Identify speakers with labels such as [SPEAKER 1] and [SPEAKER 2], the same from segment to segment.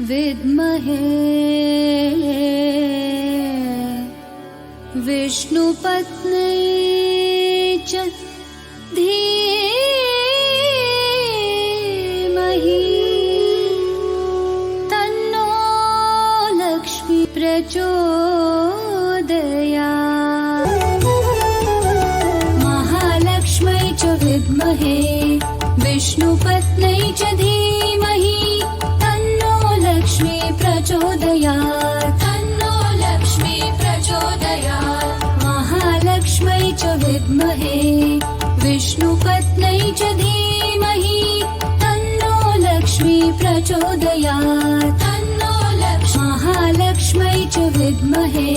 [SPEAKER 1] विद्महे विष्णुपत्न्यै च धीमहि तन्नो लक्ष्मी प्रचोदयात्। महालक्ष्म्यै च विद्महे विष्णुपत्न्यै च धीमहि तन्नो लक्ष्मी प्रचोदयात्। तन्नो लक्ष्मी प्रचोदयात्। महालक्ष्म्यै च विद्महे विष्णुपत्न्यै च धीमहि तन्नो लक्ष्मी प्रचोदयात्। तन्नो महालक्ष्म्यै च विद्महे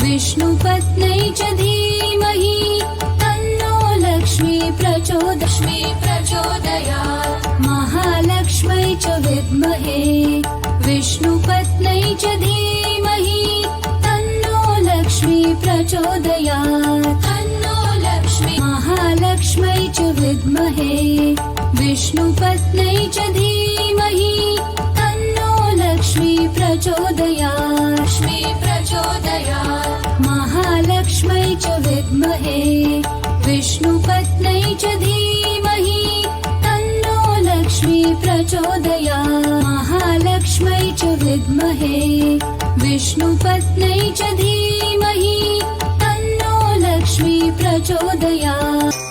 [SPEAKER 1] विष्णुपत्न्यै च धीमहि तन्नो लक्ष्मी प्रचोदयात्। महालक्ष्म्यै च विद्महे विष्णुपत्न्यै च धीमहि तन्नो लक्ष्मी प्रचोदयात्। तन्नो लक्ष्मी महालक्ष्म्यै च विद्महे विष्णुपत्न्यै च धीमहि तन्नो लक्ष्मी प्रचोदयात्। महालक्ष्म्यै च विद्महे विष्णुपत्न्यै च धीमहि तन्नो लक्ष्मी प्रचोदयात्। महालक्ष्म्यै च विद्महे विष्णुपत्न्यै च धीमहि तन्नो लक्ष्मी प्रचोदयात्।